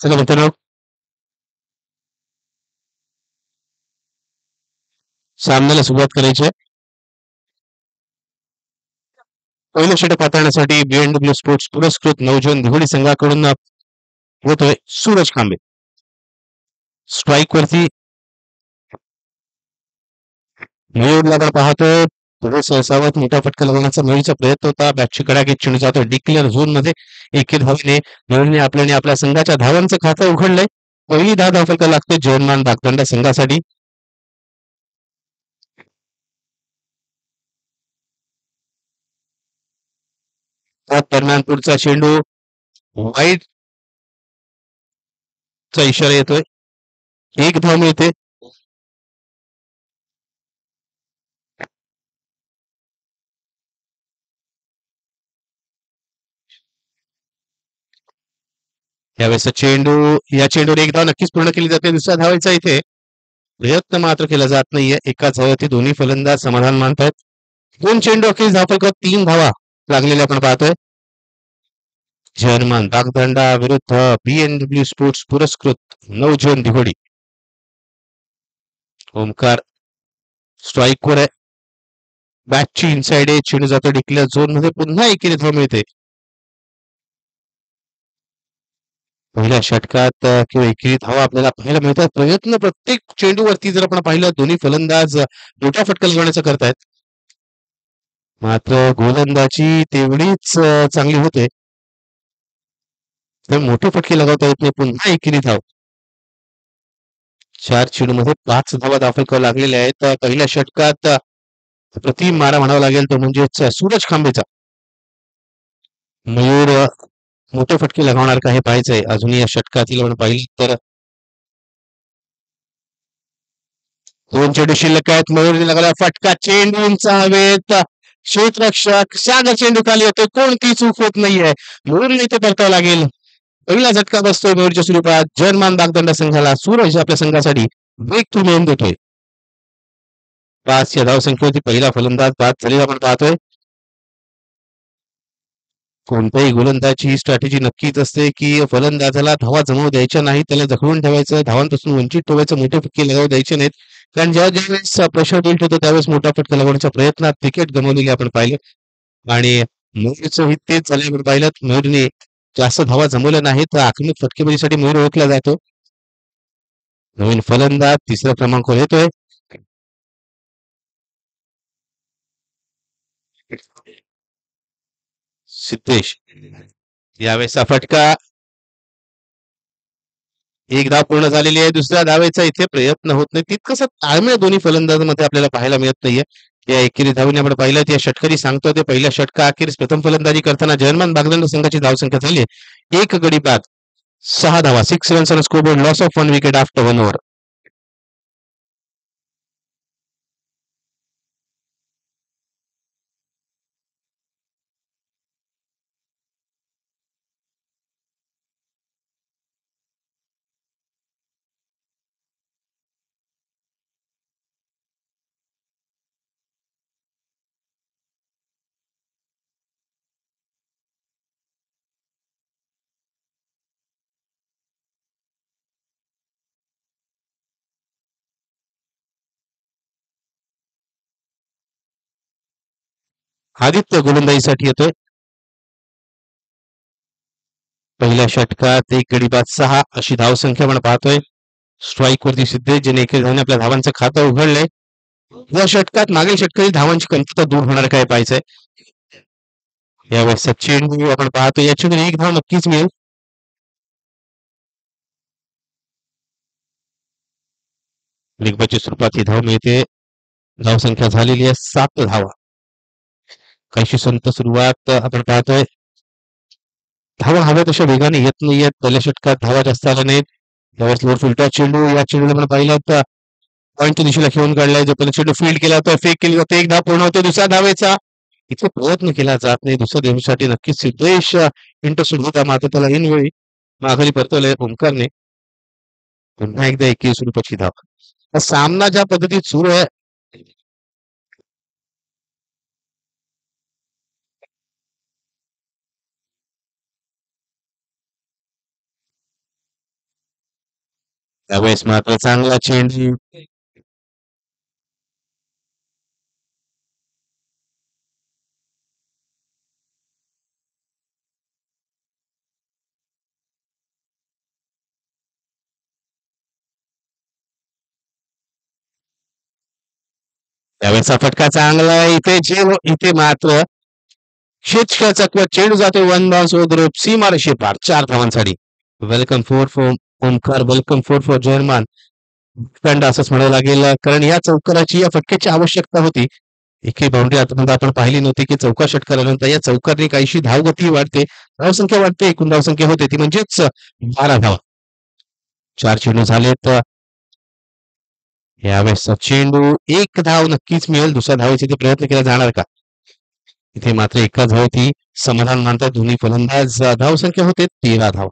चला मित्रांनो, सामन्याला सुरुवात करायची आहे. पहिलं षटक हाताळण्यासाठी बीएनडब्ल्यू स्पोर्ट्स पुरस्कृत नवजोन दिघोडी संघाकडून होतोय सूरज खांबे. स्ट्राईक वरती मयूरला आपण पाहतोय. पुढे सहसावत मोठा फटका लगवण्याचा मयूरचा प्रयत्न होता. बॅटची कडाकीत चेंडू जातो डिक्लेअर झोन मध्ये. एके धावेने मयूरने आपल्या संघाच्या धावांचं खातं उघडलंय. पहिली धावफलका लागते जयमान भागदंडा संघासाठी. त्याच दरम्यान पुढचा चेंडू वाईट चा इशारा येतोय. एक धाव मिळते. यावेळेस या चेंडूवर एक धाव नक्कीच पूर्ण केली जाते. दुसऱ्या धावायचा इथे प्रयत्न मात्र केला जात नाहीये. एकाच धावावरती दोन्ही फलंदाज समाधान मानतायत. दोन चेंडू अखेर धावफलकावर 3 धावा लागलेल्या आपण पाहतोय. जर्मन दागदंडा विरुद्ध बीएनडब्ल्यू स्पोर्ट्स पुरस्कृत नवजोन दिघोडी. ओमकार स्ट्राईकवर आहे. बॅटची इनसाइड आहे. चेंडू जातो डिक्लेअर झोन मध्ये. पुन्हा एकेरी धाव मिळते. पहिल्या षटकात किंवा एकेरी धावा आपल्याला पाहायला मिळतात. प्रयत्न प्रत्येक चेंडूवरती जर आपण पाहिलं दोन्ही फलंदाज मोठा फटका लगवण्याचा करतायत. मात्र गोलंदाजी तेवढीच चांगली होते. तर मोठे फटके लगावता येत नाही. पुन्हा एकेरी धाव. 4 चेंडूमध्ये 5 धावा दाखल लागलेल्या आहेत. पहिल्या षटकात प्रतिम मारा म्हणावा लागेल तो म्हणजेच सूरज खांबेचा. मयूर मोठे फटके लगावणार का हे पाहायचंय. अजूनही या षटकातील आपण पाहिलं तर 2 चेंडू शिल्लक आहेत. मयूरने लगावला फटका. चेंडू उंच हवेत. क्षेत्ररक्षक सागर चेंडू खाली होतो. कोणती चूक होत नाहीये. मयूरने इथे परतावं लागेल. पहिला झटका बसतोय मयूरच्या स्वरूपात. जर्मन दागदंड संघाला. सूरज आपल्या संघासाठी ब्रेक थ्रू मिळवून देतोय. 5 या धावसंख्येवरती पहिला फलंदाज बाद झालेला आपण पाहतोय. कोणत्याही गोलंदाजी ही स्ट्रॅटेजी नक्कीच असते की फलंदाजाला धावा जमवू द्यायच्या नाही. त्याला जखडून ठेवायचं. धावांपासून वंचित ठेवायचं. मोठे फटके लगावू द्यायचे नाहीत. कारण ज्यावेळेस प्रेशर बिल्ड होतो त्यावेळेस मोठा फटका लगवण्याच्या प्रयत्नात विकेट गमावलेली आपण पाहिले. आणि मयूरचं हित तेच झाले आपण पाहिलं. मयूरने जास्त धावा जमवल्या नाहीत. तर आक्रमक फटकेबाजीसाठी मयूर ओळखला जातो. नवीन फलंदाज तिसऱ्या क्रमांकावर येतोय. सिद्धेश. यावेळेसचा फटका. एक धाव पूर्ण झालेली आहे. दुसऱ्या धावेचा इथे प्रयत्न होत नाही. तितकंसं ताळमेळ दोन्ही फलंदाजांमध्ये आपल्याला पाहायला मिळत नाहीये. या एकेरी धावेने आपण पाहिलं या षटकरी सांगतो ते पहिल्या षटका अखेरीस प्रथम फलंदाजी करताना जर्मन बागदंड संघाची धावसंख्या झाली एक गडी बाद 6 धावा. 6 runs on scoreboard. Loss of 1 wicket after 1 over. Aditya गोलंदाजीसाठी येतोय. पहिल्या षटकात एक गडी बाद 6 अशी धावसंख्या आपण पाहतोय. स्ट्राईक वरती सिद्धेश ज्याने एकेरी धावने आपल्या धावांचं खातं उघडलंय. या षटकात मागील षटकरी धावांची कमतरता दूर होणार काय पाहायचंय. यावेळेस चेंडू आपण पाहतो. या चेंडून एक धाव नक्कीच मिळेल. लिगबाची स्वरूपात ही धाव मिळते. धावसंख्या झालेली आहे 7 धावा. काहीशी संत सुरुवात आपण पाहतोय. धावा हव्या तशा वेगाने येत नाहीयेत. पहिल्या षटकात धावा जास्त आल्या नाहीत. यावेळेस लोट उलटा चेंडू. या चेंडूला आपण पाहिलं तर पॉईंटच्या दिशेला खेळून काढलाय. जो पहिला चेंडू फील्ड केला होता फेक केली जाते. एक धाव पूर्ण होते. दुसऱ्या धावेचा इथे प्रयत्न केला जात नाही. दुसऱ्या धावेसाठी नक्कीच सिद्धेश इंटरेस्टेड होता. मात्र त्याला ऐनवेळी माघारी परतवलंय ओमकारने. पुन्हा एकदा 21 स्वरूपाची धाव. सामना ज्या पद्धतीत सुरू आहे त्यावेळेस मात्र चांगला चेंडू. त्यावेळेसचा फटका चांगला आहे. इथे मात्र षटकाचा किंवा चेंडू जातो वन बाउन्स ग्रुप सीमारेषे पार 4 धावांसाठी. Welcome for Omkar, welcome for जर्मन खंड असंच म्हणावं लागेल, कारण या चौकाराची या फटक्याची आवश्यकता होती. एकही बाउंड्री आतापर्यंत आपण पाहिली नव्हती की चौकार षटकार आल्यानंतर या चौकारने काहीशी धावगती वाढते, धावसंख्या वाढते, एकूण धावसंख्या होते ती म्हणजेच 12 धावा. 4 चेंडू झालेत. यावेळेसचा चेंडू एक धाव नक्कीच मिळेल. दुसऱ्या धावेचा इथे प्रयत्न केला जाणार का? इथे मात्र एका धावेची समाधान मानतात दोन्ही फलंदाज. धावसंख्या होते 13 धाव.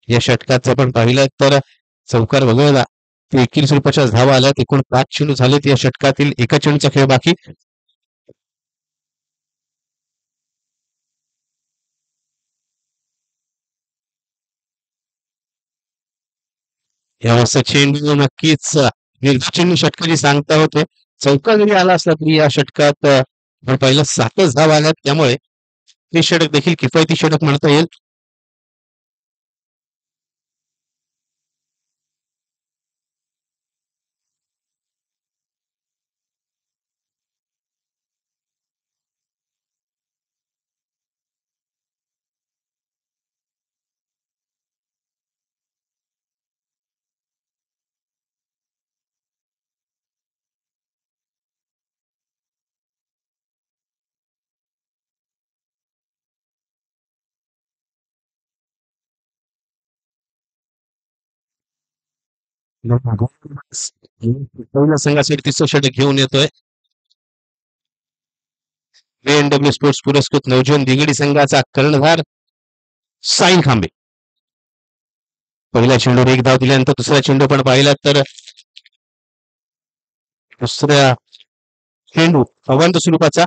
या षटकात जर आपण पाहिलं तर चौकार वगळला 21 रुपयाच्या धावा आल्यात. एकूण 5 चेंडू झालेत या षटकातील. एका चेंडूचा खेळ बाकी. यावेळेसचा चेंडू नक्कीच निर्धाचेंडू षटकाची सांगता होते. चौकार जरी आला असला तरी या षटकात आपण पाहिलं 7च धावा आल्यात, त्यामुळे हे षटक देखील किफायती षटक म्हणता येईल. पहिल्या संघासाठी तिसरं षटक घेऊन येतोय. बीएनडब्ल्यू स्पोर्ट्स पुरस्कृत नवजीवन दिगडी संघाचा कर्णधार साहिल खांबे. पहिल्या चेंडूवर एक धाव दिल्यानंतर दुसरा चेंडू पण पाहिला तर दुसऱ्या चेंडू अवंत स्वरूपाचा.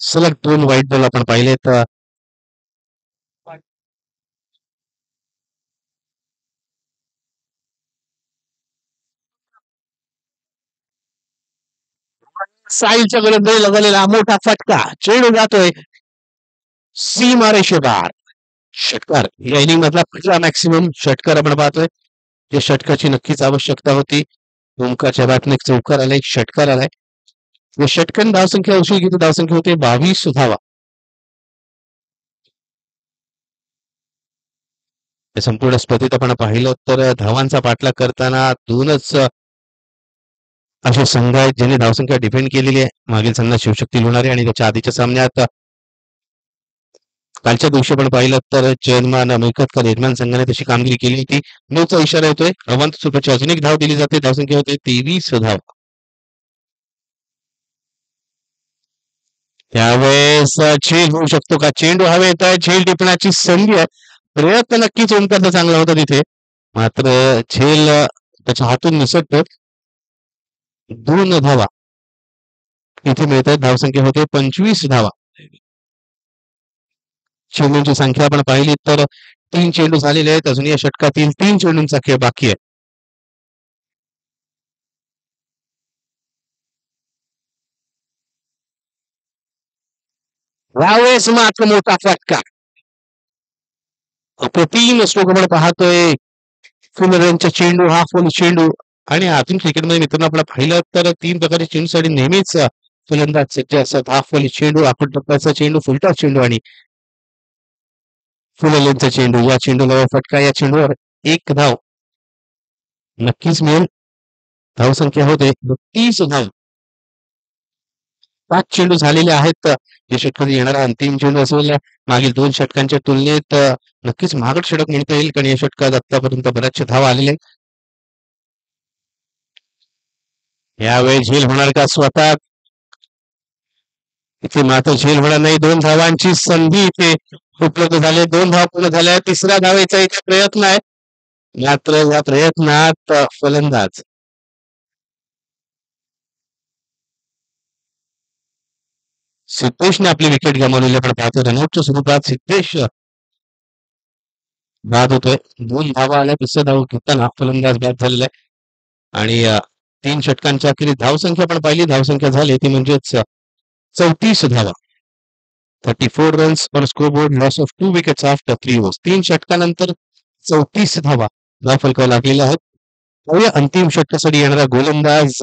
सलग 2 वाईट बॉल आपण पाहिले तर साहिलच्या गडबडीला लगालेला मोठा फटका. चेंडू जातोय सीमारेषेपार. षटकार या इनिंग मधला पहिला मॅक्सिमम षटकार आपण पाहतोय. या षटकाची नक्कीच आवश्यकता होती. ओमकारच्या बॅटने चौकार आलाय, षटकार आलाय. या षटकन धावसंख्या उशीर किती धावसंख्या होते 22 धावा. या संपूर्ण स्पर्धेत आपण पाहिलं तर धावांचा पाठलाग करताना 2च असे संघ आहेत ज्यांनी धावसंख्या डिफेंड केलेली आहे. मागील संघ शिवशक्ती लोणारे आणि त्याच्या आधीच्या सामन्यात कालच्या दिवशी आपण पाहिलं तर चेअरमॅन मिळकतकर यजमान संघाने तशी कामगिरी केली होती. 9चा इशारा येतोय. अवंत सुपरची अजून एक धाव दिली जाते. धावसंख्या होते 23 धाव. त्यावेळेस झेल होऊ शकतो का? चेंडू हवेत आहे. झेल टिपण्याची संधी आहे. प्रयत्न नक्कीच ओमकारचा चांगला होता तिथे, मात्र झेल त्याच्या हातून निसटतो. 2 धावा इथे मिळत आहेत. धावसंख्या होते 25 धावा. चेंडूंची संख्या आपण पाहिली तर 3 चेंडू झालेले आहेत. अजून या षटकातील 3 चेंडूंचा खेळ बाकी आहे. यावेळेस मात्र मोठा फटका. अप्रतिम स्ट्रोक आपण पाहतोय. फुलरेंचा चेंडू, हा फुल चेंडू. आणि आधुनिक क्रिकेटमध्ये मित्रांनो आपण पाहिलं तर 3 प्रकारच्या चेंडूसाठी नेहमीच फलंदाज सज्ज असतात. हाफ फुल चेंडू, आखूड टप्प्याचा चेंडू, फुलटॉस चेंडू आणि फुललेनचा चेंडू. या चेंडूला फटका. या चेंडूवर एक धाव नक्कीच मिळेल. धावसंख्या होते 30 धाव. 5 चेंडू झालेले आहेत. या षटकात येणारा अंतिम चेंडू असेल. मागील 2 षटकांच्या तुलनेत नक्कीच महागड षटक म्हणता येईल, कारण या षटकात आतापर्यंत बऱ्याचशा धावा आलेल्या आहेत. यावेळी झेल होणार का स्वतः? इथे मात्र झेल होणार नाही. 2 धावांची संधी इथे उपलब्ध झाली. 2 धावा पूर्ण झाल्या. तिसऱ्या धावेचा इथे प्रयत्न आहे, मात्र या प्रयत्नात फलंदाज सिद्धेशने आपली विकेट गमावलेली आपण पाहतो. रनआउटच्या स्वरूपात सिद्धेश बाद होतोय. 2 धावा आल्या. दुसऱ्या धाव घेताना फलंदाज बाद झालेला आहे आणि 3 षटकांच्या अखेरीस धावसंख्या आपण पाहिली. धावसंख्या झाली ती म्हणजेच 34 धावा. 34 runs on scoreboard. Loss of 2 wickets after 3 overs. 3 षटकानंतर 34 धावा धावफलकावर लागलेल्या आहेत. पाहूया अंतिम षटकासाठी येणारा गोलंदाज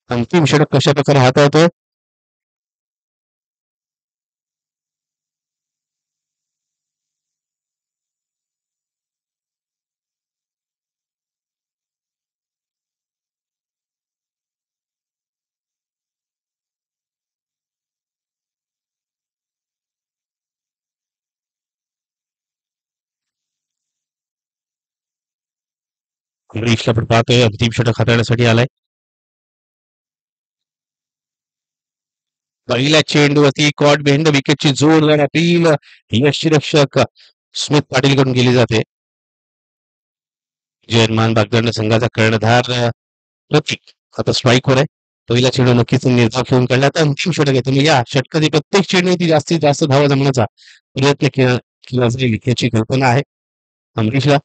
अंतिम षटक कशा प्रकारे हाताळतोय. अमरीशला आपण पाहतोय अंतिम षटक हाताळण्यासाठी आलाय. पहिल्या चेंडूवरती कॉट बेंड विकेटची जोरदार अपील यष्टीरक्षक स्मिथ पाटीलकडून केली जाते. जयमान बागदंड संघाचा कर्णधार प्रतीक आता स्ट्राईकवर आहे. पहिला चेंडू नक्कीच निर्धाव घेऊन काढला. तर अंतिम षटक आहे. तुम्ही या षटकातील प्रत्येक चेंडूवरती जास्तीत जास्त धावा जमण्याचा प्रयत्न केला जाईल याची कल्पना आहे अमरीशला.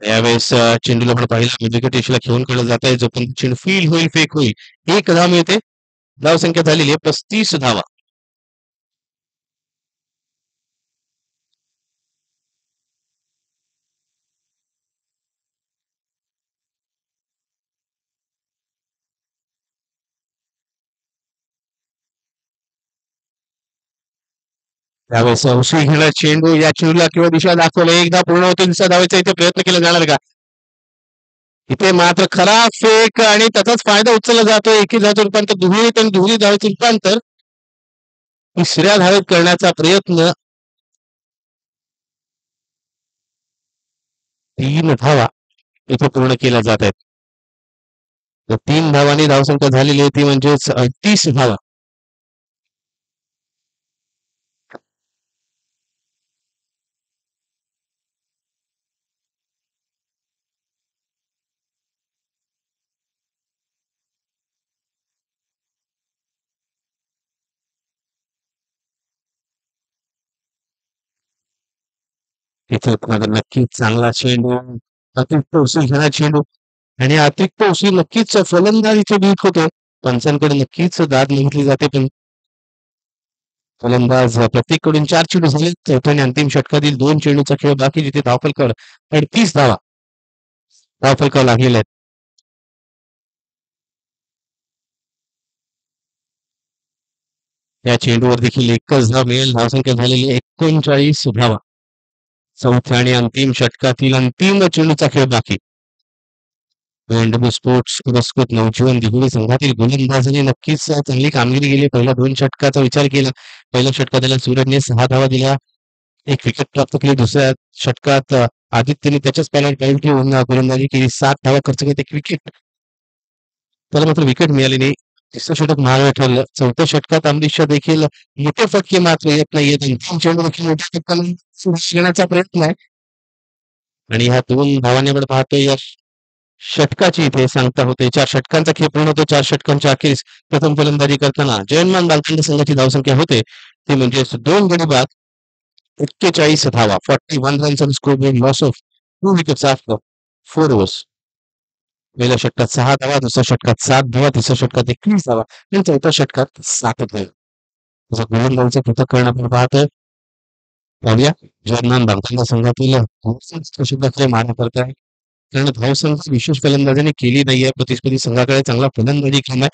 यावेळेस चेंडूला आपण पाहिला विकेट यशला घेऊन काढलं जात आहे. जोपर्यंत चेंडू फील होईल फेक होईल 1 धाव मिळते. धावसंख्या झालेली आहे 35 धावा. त्यावेळेस उसळी घेणार चेंडू. या चेंडूला किंवा दिशा दाखवलं. 1 धाव पूर्ण होते. दुसऱ्या धावायचा इथे प्रयत्न केला जाणार का. इथे मात्र खरा फेक आणि त्याचाच फायदा उचलला जातो. एकी धावेचं रूपांतर दुहेरीत आणि दुहेरी धावेचं रूपांतर तिसऱ्या धावेत करण्याचा प्रयत्न. 3 धावा इथे पूर्ण केल्या जात आहेत. तर 3 धावांनी धावसंख्या झालेली आहे ती म्हणजेच 38 धावा. इथे नक्कीच चांगला चेंडू. अतिरिक्त उसळी घेणार चेंडू आणि अतिरिक्त उसळी नक्कीच फलंदाजीचे बीट होते. पंचांकडे नक्कीच दाद मागितली जाते. पण फलंदाज प्रत्येककडून 4 चेंडू झाले. चौथ्या आणि अंतिम षटकातील 2 चेंडूचा खेळ बाकी जिथे धावफलकावर 38 धावा धावफलकावर लागलेल्या आहेत. या चेंडूवर देखील एकच धाव मिळेल. धावसंख्या झालेली 39 धावा. चौथ्या आणि अंतिम षटकातील अंतिम चेंडूचा खेळ बाकी. एनडब्ल्यू स्पोर्ट्स पुरस्कृत नवजीवन दिघोडी संघातील गोलंदाजांनी नक्कीच चांगली कामगिरी केली. पहिल्या 2 षटकाचा विचार केला. पहिल्या षटकात सूरजने 6 धावा दिल्या. 1 विकेट प्राप्त केली. दुसऱ्या षटकात आदित्यने त्याच्याच पॅनल पॉईंट ठेवून गोलंदाजी केली. 7 धावा खर्च केली. 1 विकेट. त्याला मात्र विकेट मिळाली नाही. तिसरं षटक महागडं ठरलं. चौथ्या षटकात अमरीशचा देखील मोठे फटके मात्र येत नाहीयेत. अंतिम चेंडू देखील मोठ्या फटकाला घेण्याचा प्रयत्न आहे आणि ह्या 2 धावांनी आपण पाहतोय या षटकाची इथे सांगता होते. 4 षटकांचा खेळ पूर्ण होतो. 4 षटकांच्या अखेरीस प्रथम फलंदाजी करताना जयमान बालखंड संघाची धावसंख्या होते ती म्हणजे 2 गडी बाद 41 धावा. 41 runs on scoreboard. Loss of 2 wickets after 4 overs. पहिल्या षटकात 6 धावा. दुसऱ्या षटकात 7 धावा. तिसऱ्या षटकात 21 धावा आणि चौथ्या षटकात 7 धावा. जसं गोलंदाजीचं पृथक्करण आपण पाहतोय. पाहूया जयमान बालखंड संघातील षटकाकडे मारा करत आहे. कारण धावसंख्या विशेष फलंदाजीने केली नाहीये. प्रतिस्पर्धी संघाकडे चांगला फलंदाजी केलाय.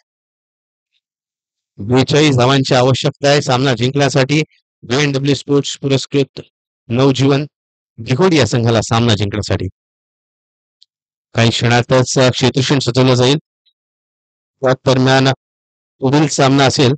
42 धावांची आवश्यकता आहे सामना जिंकण्यासाठी. एनडब्ल्यू स्पोर्ट्स पुरस्कृत नवजीवन दिघोडी या संघाला सामना जिंकण्यासाठी. काही क्षणातच क्षेत्रक्षण सजवलं जाईल. त्या दरम्यान पुढील सामना असेल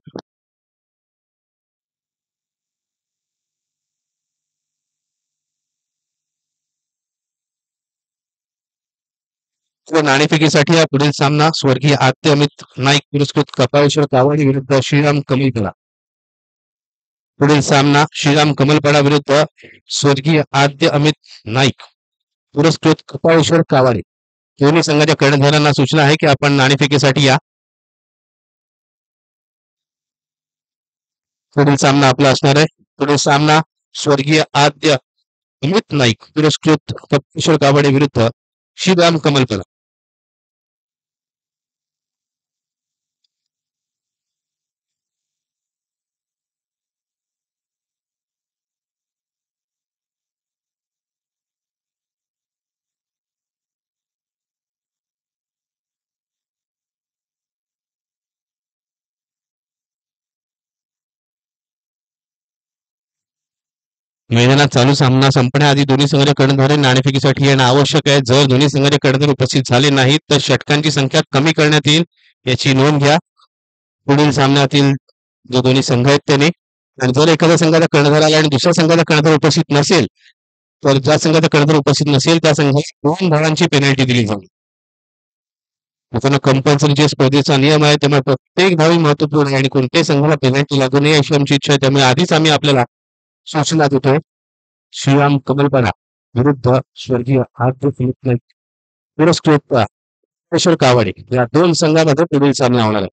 नाणेफेकीसाठी हा पुढील सामना स्वर्गीय आद्य अमित नाईक पुरस्कृत कपाळेश्वर कावडी विरुद्ध श्रीराम कमलपडा. पुढील सामना श्रीराम कमलपडा विरुद्ध स्वर्गीय आद्य अमित नाईक पुरस्कृत कपाळेश्वर कावाडे. दोन्ही संघाच्या कर्णधारांना सूचना आहे की आपण नाणेफेकीसाठी या. पुढील सामना आपला असणार आहे. पुढील सामना स्वर्गीय आद्य अमित नाईक पुरस्कृत कपाळेश्वर कावाडे विरुद्ध श्रीराम कमलकर. मैदानात चालू सामना संपण्याआधी दोन्ही संघाच्या कर्णधार नाणेफेकीसाठी येणं आवश्यक आहे. जर दोन्ही संघाचे कर्णधार उपस्थित झाले नाहीत तर षटकांची संख्या कमी करण्यात येईल, याची नोंद घ्या पुढील सामन्यातील जो दोन्ही संघ आहेत त्याने. आणि जर एखाद्या संघाचा कर्णधार आला आणि दुसऱ्या संघाचा कर्णधार उपस्थित नसेल तर ज्या संघाचा कर्णधार उपस्थित नसेल त्या संघाला 2 धावांची पेनल्टी दिली जाईल. मित्रांनो, कंपल्सरी स्पर्धेचा नियम आहे, त्यामुळे प्रत्येक धावी महत्वपूर्ण आहे आणि कोणत्याही संघाला पेनल्टी लागू नये अशी आमची इच्छा आहे. त्यामुळे आधीच आम्ही आपल्याला सूचना देतोय. श्रीराम कमलपरा विरुद्ध स्वर्गीय आद्य अमित नाईक पुरस्कृत कपाळेश्वर कावाडे या 2 संघांमध्ये पुढील सामना होणार आहे.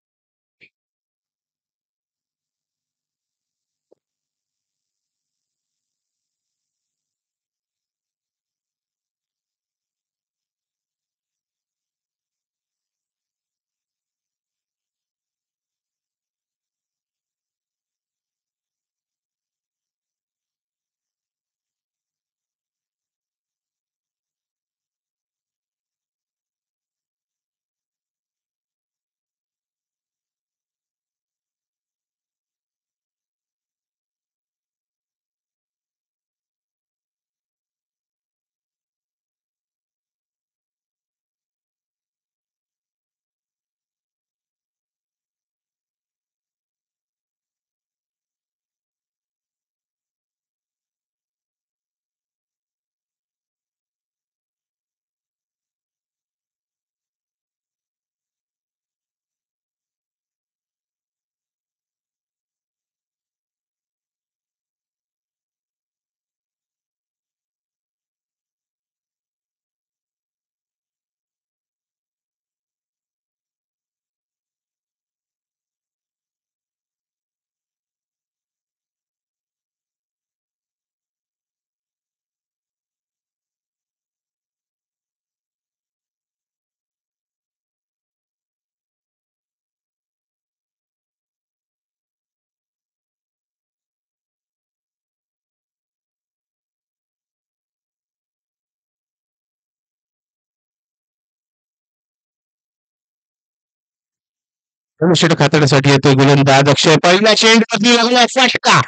षटक हाताळण्यासाठी येतोय गोलंदाज अक्षय. पहिल्या चेंडूवरती लागला फटका,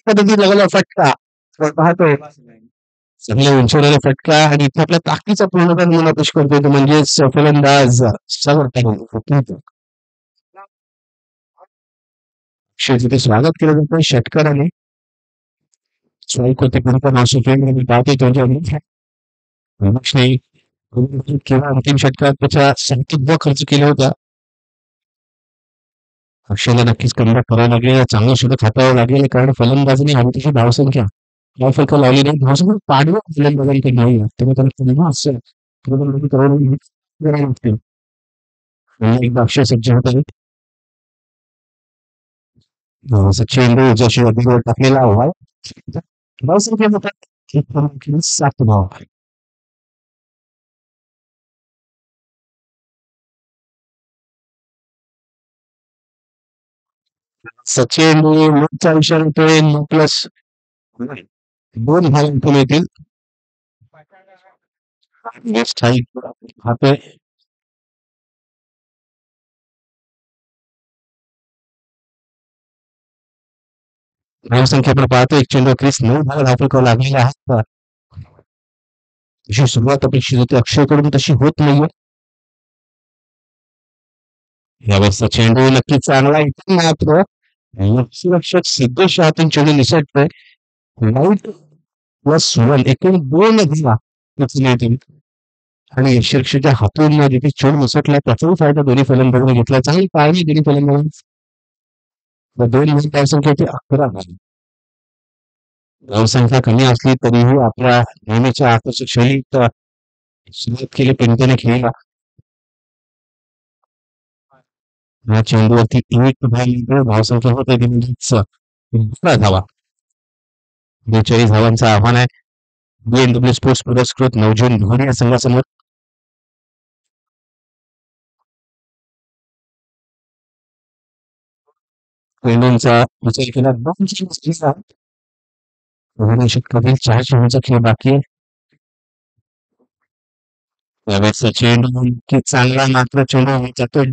पद्धती लागला फटका. पाहतोय चांगल्या उंचीवर फटका आणि इथे आपल्या ताकदीचा पूर्णपणे मुनापेश करतोय तो म्हणजेच फलंदाज तिथे स्वागत केलं जातं षटकाराने. स्ट्राईक होते पण नाव पाहतोय त्यांच्या किंवा अंतिम षटकात त्याच्या संख्येत खर्च केला होता. अक्षयला नक्कीच कमबॅक करावं लागेल, चांगलं षटक हाताळावं लागेल, कारण फलंदाजाने हवी तशी धावसंख्या फलक लावली नाही. धावसंख्या पाडवं फलंदाजांकडे नाही, त्यामुळे त्याला पुन्हा असं करावं लागतील. एकदा अक्षय सज्ज होत आहेत. चेंडू जशी अगदीवर टाकलेला हवा धावसंख्या होतात 7 धाव. सचिन चा विषय येतोय 9+2 धाव येतील. खाते धावसंख्या आपण पाहतो एक चेंडू 9 धावा धावफलकावर लागलेल्या आहेत. तशी सुरुवात अपेक्षित होती अक्षयकडून, तशी होत नाहीये. यावेळेसचा चेंडू नक्कीच चांगला इथे मात्र लक्षरक्षक सिद्धेश हातून चेंडू निसटतोय. लाईट प्लस 1 एकूण 2 धावा आणि यशरक्षच्या हातून जिथे चेंडू निसटलाय त्याचाही फायदा दोन्ही फलंदाजांनी घेतला. चांगली पाळणी दोन्ही फलंदाजांनी. 2 धावसंख्येची 11 झाली. धावसंख्या कमी असली तरीही आपल्या नेहमीच्या आकर्षक शैलीत सुरुवात केली पेंटने खेळला. या चेंडूवरती एक धावसंख्या होते ती म्हणजेच 12 धावा. 42 धावांचं आव्हान आहे बीएमडब्ल्यू स्पोर्ट्स पुरस्कृत नवजीवन धोनी या संघासमोर. चेंडूंचा विचार केला 2 चेंडू धोनी षटकातील 4 चेंडूंचा खेळ बाकी आहे. त्यावेळेसचा चेंडू की चांगला मात्र चेंडू जातोय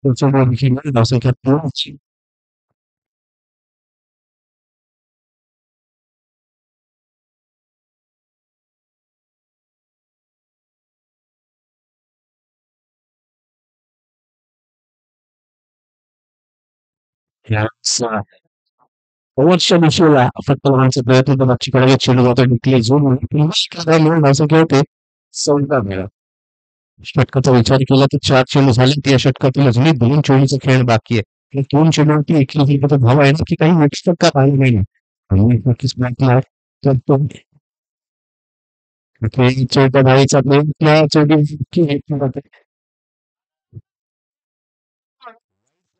चेंडू देखील धावसंख्या 3 यावेळेस ओव्हरच्या दिशेला फक्त लहानचे प्रयत्न तर बच्चीकडे चेंडू जातो डिक्लेअर झोन मिळून धावसंख्या होते 14 वेळा. षटकाचा विचार केला तर 4 चेंडू झाले या षटकातील अजूनही 2 चेंडूचा खेळ बाकी आहे. या 2 चेंडूवरती एकही धावा आहे ना की काही एक्स्ट्रा का पाहिजे नाही आणि नक्कीच प्रयत्न आहे तर तो चौथ्या धावेचा प्रयत्न चेंडू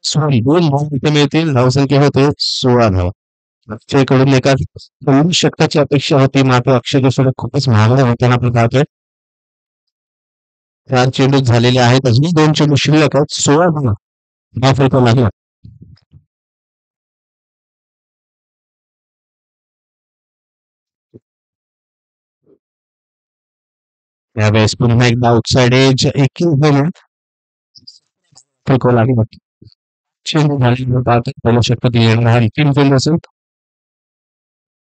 सॉरी 2 धावा इथे मिळतील धावसंख्या होते 16 धावा. अक्षयकडून एका 2 षटकाची अपेक्षा होती मात्र अक्षय सोडत खूपच महागडा होताना आपण पाहतोय. 4 चेंडू झालेले आहेत अजूनही 2 चेंडू शिल्लक आहेत 16 धावा. धाव फलक लागला. यावेळेस पुन्हा एकदा आउटसाइड एज एक फलक लागला. चेंडू झाल्यानंतर पाहतो पहिल्या षटकातील येणारा हा अंतिम चेंडू असेल.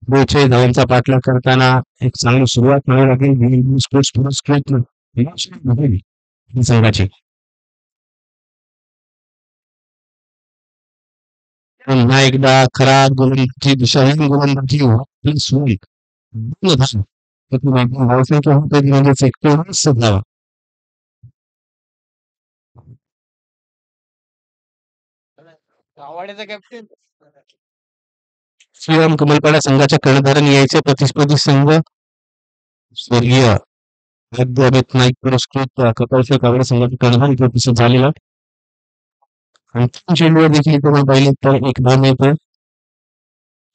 42 धावांचा पाठलाग करताना एक चांगली सुरुवात मिळावी लागेल स्पोर्ट्स पुरस्कृत संघाची. पुन्हा एकदा खराब गोलंदाजी दिशाहीन गोलंदाजी होईल. धावसंख्या होते म्हणजेच 19 धावा. कॅप्टन श्रीराम कमलपाडा संघाच्या कर्णधाराने यायचे प्रतिस्पर्धी संघ स्वर्गीय अमित नाईक पुरस्कृत कपालच्या कावडे संघाचे कर्णधार प्रतिष्ठित झालेला. अंतिम चेंडूवर देखील आपण पाहिले तर एक धाव मिळतोय.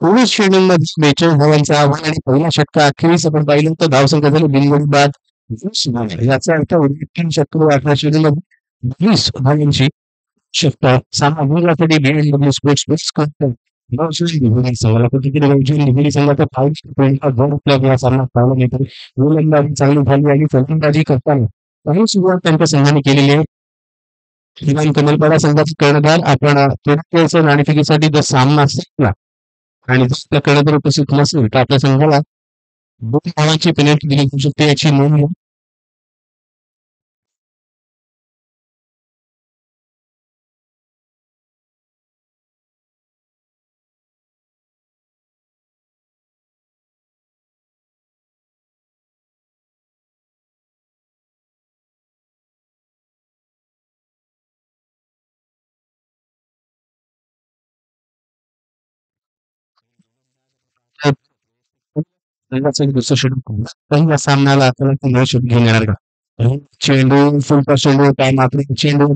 24 चेंडूंमध्ये 42 धावांचं आव्हान आणि पहिल्या षटका अखेरीस आपण पाहिलं तर धावसंख्या झाली बिनगोळी बाद 20 धावा. याचा अर्थ 3 षटक 18 चेंडूमध्ये 20 धावांची शकता सामना गुजरातसाठी बीएमडब्ल्यू स्पोर्ट्स प्लस करतो. संघाला कुठेतरी नवजीवन संघाचा 5 सामना पाहायला मिळतो. गोलंदाजी चांगली झाली आणि फलंदाजी करताना काही सुरुवात त्यांच्या संघाने केलेली आहे. श्रीराम कमलपाडा संघाचा कर्णधार आपण नाणेफेकीसाठी जर सामना असेल ना आणि जर आपल्या कर्णधार उपस्थित नसेल तर आपल्या संघाला 2 धावांची पेनल्टी दिली जाऊ शकते याची नोंद घ्या. संघाचा एक दुसरा षटक पहिल्या सामन्याला आपल्याला 9 षटक घेऊन येणार का चेंडू फुलटा चेंडू टाइम आपले चेंडू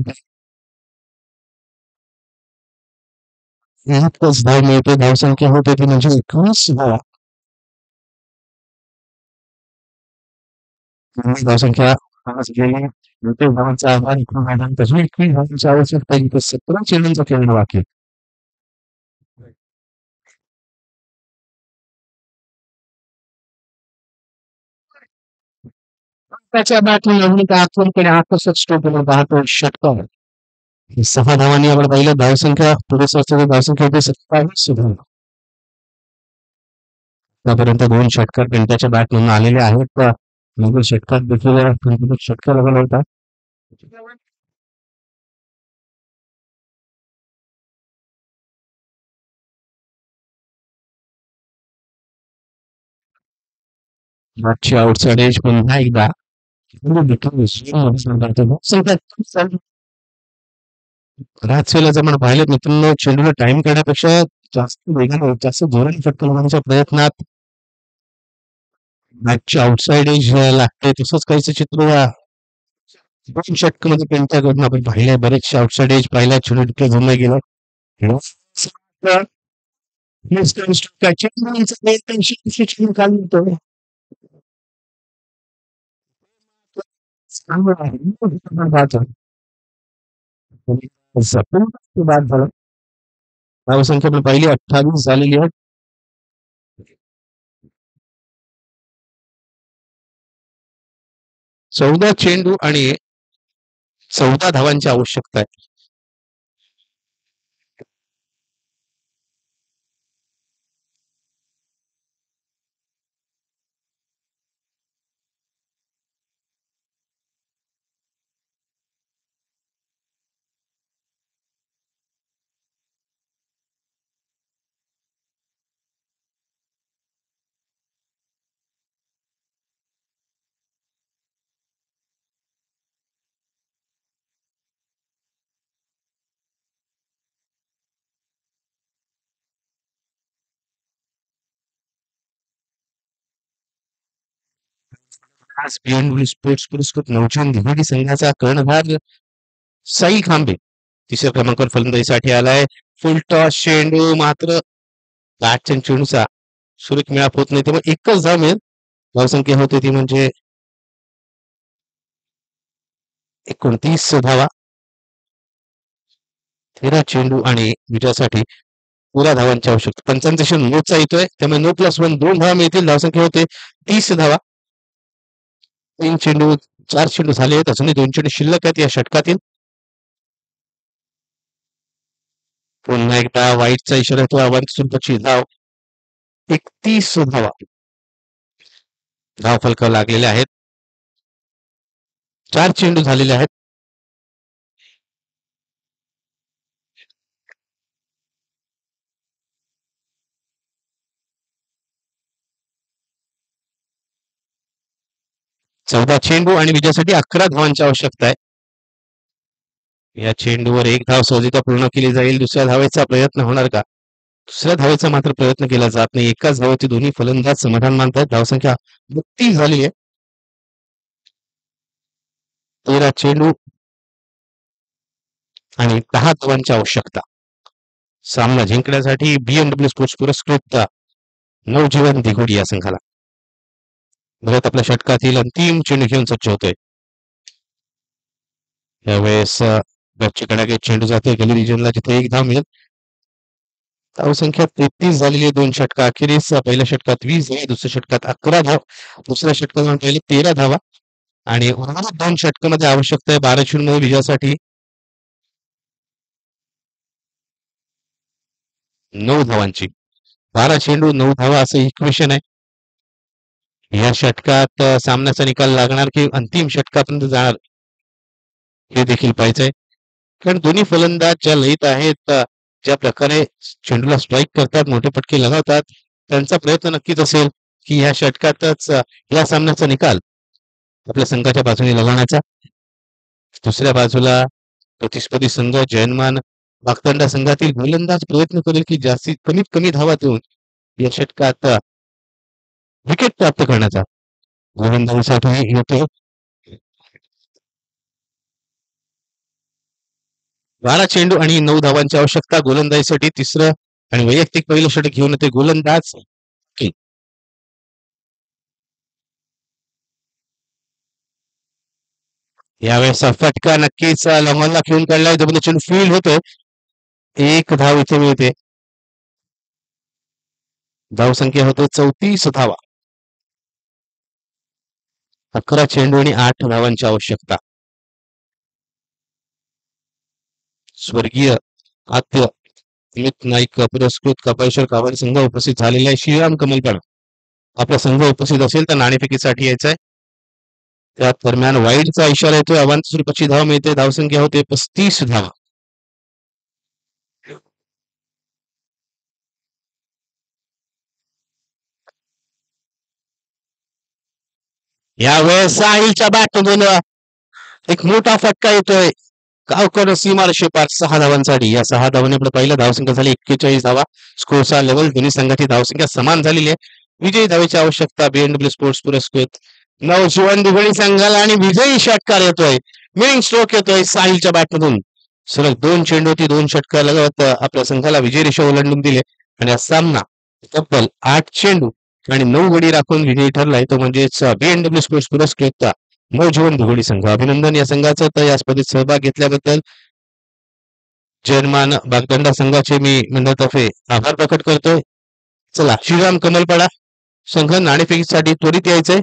एकच धाव मिळतो धावसंख्या होते ती म्हणजे 19 धावा. धावसंख्या धावांचा आव्हान मैदान अजून 21 धावांची आवश्यकता आहे 17 चेंडूंचा खेळणं बाकी. त्याच्या बॅटने आक्रमकडे आकर्षक स्ट्रोक पाहतो षटकावर 6 धावांनी आपण पाहिलं धावसंख्या पुरेसा असलेली धावसंख्या होती 27 धावा. आतापर्यंत 2 षटकार पिंट्याच्या बॅट म्हणून आलेले आहेत. नंतर षटकार देखील षटकार लागला होता. मागची आउटसाइड एज पुन्हा एकदा बऱ्याच वेळेला जर आपण पाहिलं मित्रांनो चेंडूला टाइम करण्यापेक्षा जास्त वेगाने जास्त जोराने फटका मारण्याच्या प्रयत्नात मॅचची आउटसाइड एज लागते. तसंच काहीसं चित्र या 2 षटकामध्ये त्यांच्याकडून आपण पाहिलंय. बरेचसे आउटसाइड एज पहिल्या चेंडूत जमलं गेलं. चेंडू खाली येतो. बाद झाला. धावसंख्या आपण पहिली 28 झालेली आहे. 14 चेंडू आणि 14 धावांची आवश्यकता आहे. आज बीएनडब्ल्यू स्पोर्ट्स पुरस्कृत नौचंद धिमाडी संघाचा कर्णधार साई खांबे तिसऱ्या क्रमांकावर फलंदाजीसाठी आलाय. फुल टॉस चेंडू मात्र लाटच्या चेंडूचा सुरेख मिळाप होत नाही. तेव्हा एकच धाव मिळेल. धावसंख्या होते ती म्हणजे 29 धावा. 13 चेंडू आणि विजयासाठी पुरा धावांची आवश्यकता. 55 नोचा येतोय त्यामुळे 9+1 2 धावा मिळतील. धावसंख्या होते 30 धावा. 4 चेंडू झाले आहेत. अजूनही 2 चेंडू शिल्लक आहेत या षटकातील. पुन्हा एकदा वाईटचा इशारा येतो. अवांतर स्वरूपाची धाव 31 धावा. धाव फलक लागलेले आहेत. 4 चेंडू झालेले आहेत. चौदा चेंडू आणि विजयासाठी 11 धावांची आवश्यकता आहे. या चेंडूवर एक धाव सहजता पूर्ण केली जाईल. दुसऱ्या धावेचा प्रयत्न होणार का? दुसऱ्या धावेचा मात्र प्रयत्न केला जात नाही. एकाच धावेची दोन्ही फलंदाज समाधान मानतात. धावसंख्या 32 झाली आहे. 13 चेंडू आणि 10 धावांची आवश्यकता. सामना जिंकण्यासाठी बीएमडब्ल्यू स्पोर्ट्स पुरस्कृत नवजीवन दिघोडी या संघाला. भरत आपल्या षटकातील अंतिम चेंडू घेऊन सज्ज होतोय. यावेळेस बॅटची चेंडू जाते गली रिजनला जिथे एक धाव मिळेल. धावसंख्या 33 झालेली आहे. 2 षटका अखेरीस पहिल्या षटकात 20 धावा, दुसऱ्या षटकात 11 धाव, दुसऱ्या षटकात पहिले 13 धावा आणि उर्वरित 2 षटकामध्ये आवश्यकता आहे 12 चेंडूमध्ये विजयासाठी 9 धावांची. 12 चेंडू 9 धावा असं इक्वेशन आहे. या षटकात सामन्याचा निकाल लागणार की अंतिम षटकापर्यंत जाणार हे देखील पाहायचंय. कारण दोन्ही फलंदाज ज्या लयीत आहेत, ज्या प्रकारे चेंडूला स्ट्राईक करतात, मोठे फटके लगावतात, त्यांचा प्रयत्न नक्कीच असेल की या षटकातच या सामन्याचा निकाल आपल्या संघाच्या बाजूने लगवण्याचा. दुसऱ्या बाजूला प्रतिस्पर्धी संघ जयनमान वागतांडा संघातील गोलंदाज प्रयत्न करेल की जास्तीत कमीत कमी धावा देऊन या षटकात विकेट प्राप्त करण्याचा. गोलंदाजीसाठी येतो 12 चेंडू आणि 9 धावांची आवश्यकता. गोलंदाजीसाठी तिसरं आणि वैयक्तिक पहिलं षटक घेऊन येते गोलंदाज. यावेळेस फटका नक्कीच लॉंगॉनला खेळून काढलाय. जबरदस्त चेंडू फील्ड होतो. एक धाव इथे मिळते. धावसंख्या होते 34 धावा. 11 चेंडू आणि 8 धावांची आवश्यकता. स्वर्गीय आद्य अमित नाईक पुरस्कृत कपाळेश्वर काभारी संघ उपस्थित झालेला आहे. श्रीराम कमलकर आपला संघ उपस्थित असेल तर नाणेफेकीसाठी यायचा आहे. त्या दरम्यान वाईडचा इशारा येतोय. अवांतर स्वरूपाची धाव मिळते. धावसंख्या होते 35 धावा. यावेळेस साहिलच्या बॅटमधून एक मोठा फटका येतोय. गावकर सीमारेषे पार 6 धावांसाठी. या 6 धावांनी आपला पहिला धावसंख्या झाली 41 धावा. स्कोरचा लेवल दोन्ही संघाची धावसंख्या समान झालेली आहे. विजयी धावेची आवश्यकता बीएनडब्ल्यू स्पोर्ट्स पुरस्कृत नवजीवन दुगडी संघाला आणि विजयी षटकार येतोय. विनिंग स्ट्रोक येतोय साहिलच्या बॅटमधून. सलग 2 चेंडूवरती 2 षटकार लगत आपल्या संघाला विजय रेषा ओलांडून दिले आणि हा सामना तब्बल 8 चेंडू आणि 9 गडी राखून विजयी ठरलाय. तो म्हणजेच बीएनडब्ल्यू स्पोर्ट्स पुरस्कृत नवजीवन दुगडी संघ. अभिनंदन या संघाचं. तर या स्पर्धेत सहभाग घेतल्याबद्दल चेअरमॅन बागदंडा संघाचे मी मंडळातर्फे आभार प्रकट करतोय. चला श्रीराम कमलपाडा संघ नाणेफेकीसाठी त्वरित यायचंय.